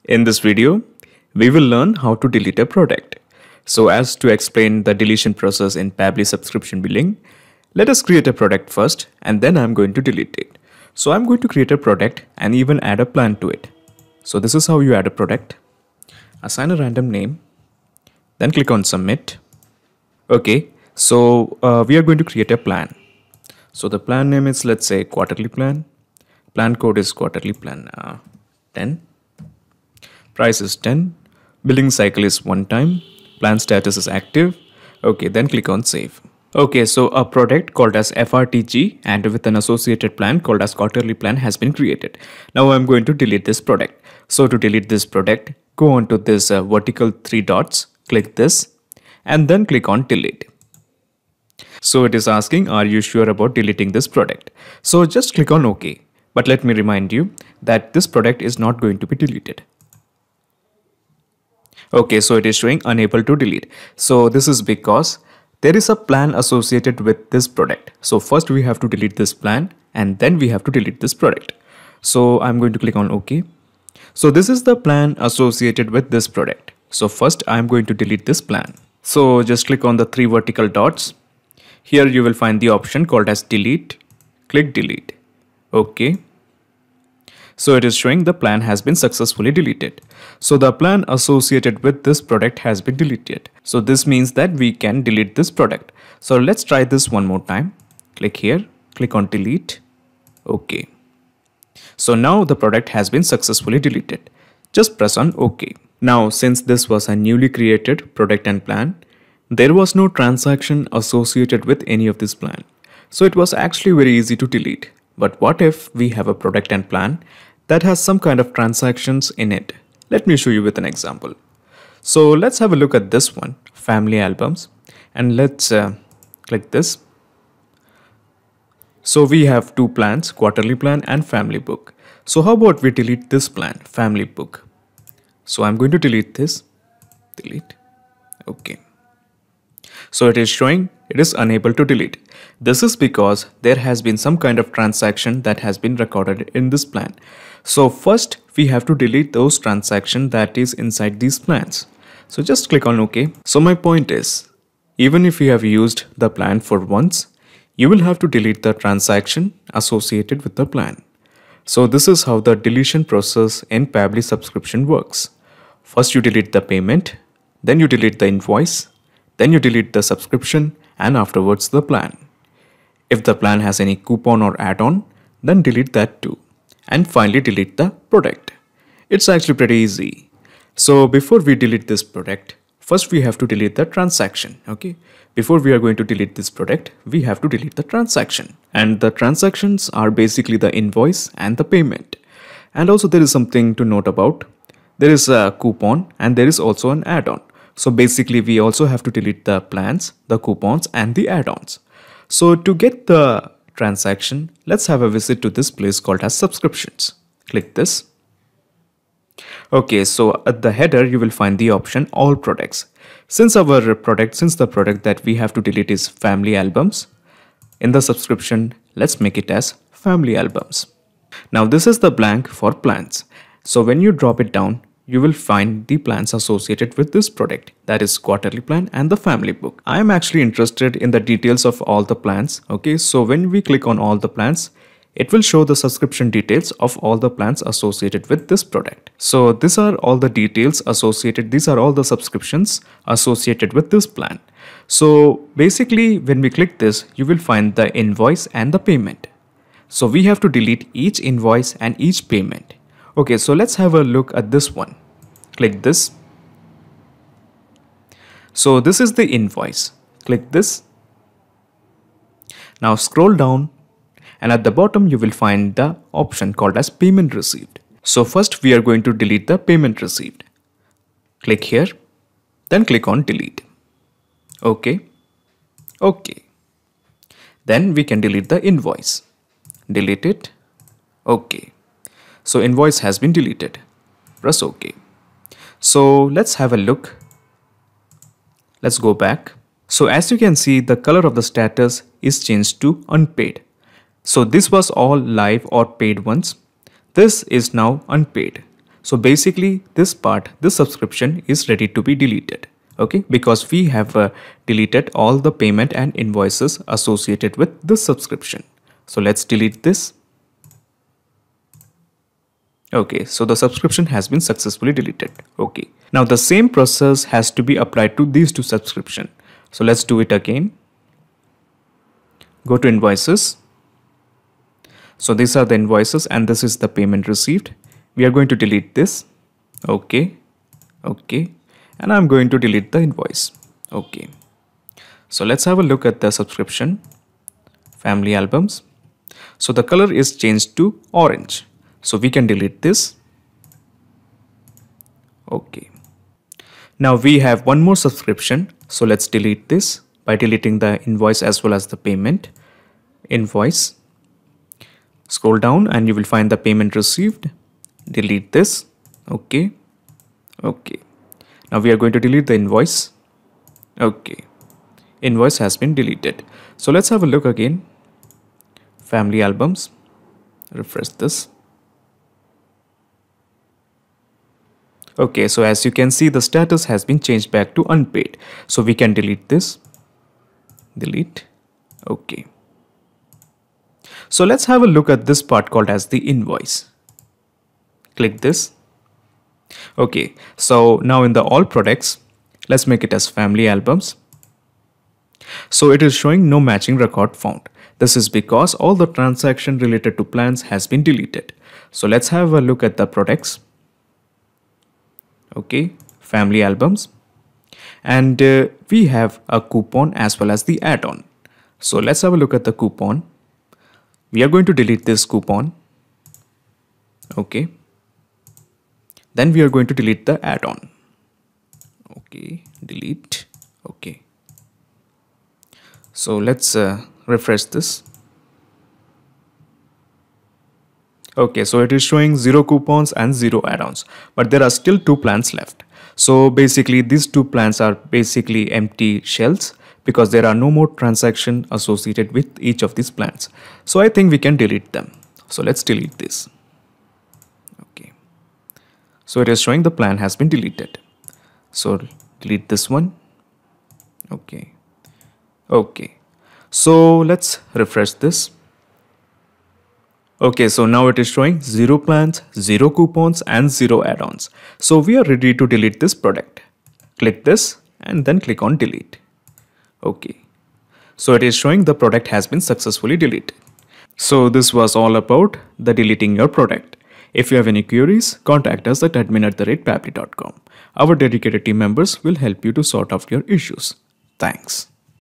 In this video, we will learn how to delete a product. So as to explain the deletion process in Pabbly subscription billing, let us create a product first and then I'm going to delete it. So I'm going to create a product and even add a plan to it. So this is how you add a product. Assign a random name, then click on submit. Okay, so we are going to create a plan. So the plan name is, let's say, quarterly plan. Plan code is quarterly plan 10. Price is 10. Billing cycle is 1 time. Plan status is active. Okay, then click on save. Okay, so a product called as FRTG and with an associated plan called as quarterly plan has been created. Now I'm going to delete this product. So to delete this product, go on to this vertical 3 dots, click this and then click on delete. So it is asking, are you sure about deleting this product? So just click on OK. But let me remind you that this product is not going to be deleted. Okay, so it is showing unable to delete. So this is because there is a plan associated with this product. So first we have to delete this plan and then we have to delete this product. So I'm going to click on OK. So this is the plan associated with this product. So first I'm going to delete this plan. So just click on the 3 vertical dots. Here you will find the option called as delete. Click delete. Okay. So it is showing the plan has been successfully deleted. So the plan associated with this product has been deleted. So this means that we can delete this product. So let's try this one more time. Click here, click on delete. Okay. So now the product has been successfully deleted. Just press on OK. Now since this was a newly created product and plan, there was no transaction associated with any of this plan. So it was actually very easy to delete. But what if we have a product and plan that has some kind of transactions in it? Let me show you with an example. So let's have a look at this one, family albums, and let's click this. So we have 2 plans, quarterly plan and family book. So how about we delete this plan, family book? So I'm going to delete this, delete, okay. So it is showing it is unable to delete. This is because there has been some kind of transaction that has been recorded in this plan. So first we have to delete those transactions that is inside these plans. So just click on OK. So my point is, even if you have used the plan for once, you will have to delete the transaction associated with the plan. So this is how the deletion process in Pabbly subscription works. First you delete the payment, then you delete the invoice, then you delete the subscription and afterwards the plan. If the plan has any coupon or add-on, then delete that too. And finally delete the product. It's actually pretty easy. So before we delete this product, first we have to delete the transaction. Okay. Before we are going to delete this product, we have to delete the transaction. And the transactions are basically the invoice and the payment. And also there is something to note about. There is a coupon and there is also an add-on. So basically we also have to delete the plans, the coupons and the add-ons. So to get the transaction, let's have a visit to this place called as subscriptions. Click this. Okay, so at the header you will find the option all products. Since the product that we have to delete is family albums, in the subscription let's make it as family albums. Now this is the blank for plans. So when you drop it down, you will find the plans associated with this product, that is quarterly plan and the family book. I am actually interested in the details of all the plans. Okay, so when we click on all the plans, it will show the subscription details of all the plans associated with this product. So these are all the details associated, these are all the subscriptions associated with this plan. So basically when we click this, you will find the invoice and the payment. So we have to delete each invoice and each payment. Okay, so let's have a look at this one. Click this. So this is the invoice. Click this. Now scroll down and at the bottom you will find the option called as payment received. So first we are going to delete the payment received. Click here, then click on delete. Okay. Okay. Then we can delete the invoice. Delete it. Okay. So invoice has been deleted. Press OK. So let's have a look. Let's go back. So as you can see, the color of the status is changed to unpaid. So this was all live or paid ones. This is now unpaid. So basically this part, this subscription is ready to be deleted. Okay, because we have deleted all the payment and invoices associated with this subscription. So let's delete this. Okay, so the subscription has been successfully deleted. Okay, now the same process has to be applied to these two subscriptions. So let's do it again. Go to invoices. So these are the invoices and this is the payment received. We are going to delete this. Okay, okay, and I'm going to delete the invoice. Okay, so let's have a look at the subscription, family albums. So the color is changed to orange. So we can delete this. Okay. Now we have one more subscription. So let's delete this by deleting the invoice as well as the payment. Invoice. Scroll down and you will find the payment received. Delete this. Okay. Okay. Now we are going to delete the invoice. Okay. Invoice has been deleted. So let's have a look again. Family albums. Refresh this. Okay, so as you can see, the status has been changed back to unpaid. So we can delete this. Delete. Okay. So let's have a look at this part called as the invoice. Click this. Okay, so now in the all products, let's make it as family albums. So it is showing no matching record found. This is because all the transaction related to plans has been deleted. So let's have a look at the products. Okay, family albums, and we have a coupon as well as the add-on. So let's have a look at the coupon. We are going to delete this coupon. Okay, then we are going to delete the add-on. Okay, delete. Okay, so let's refresh this. Okay, so it is showing 0 coupons and 0 add-ons, but there are still 2 plans left. So basically these 2 plans are basically empty shells because there are no more transactions associated with each of these plans. So I think we can delete them. So let's delete this. Okay, so it is showing the plan has been deleted. So delete this one. Okay, okay, so let's refresh this. Okay, so now it is showing 0 plans, 0 coupons and 0 add-ons. So we are ready to delete this product. Click this and then click on delete. Okay, so it is showing the product has been successfully deleted. So this was all about the deleting your product. If you have any queries, contact us at admin@pabbly.com. Our dedicated team members will help you to sort out your issues. Thanks.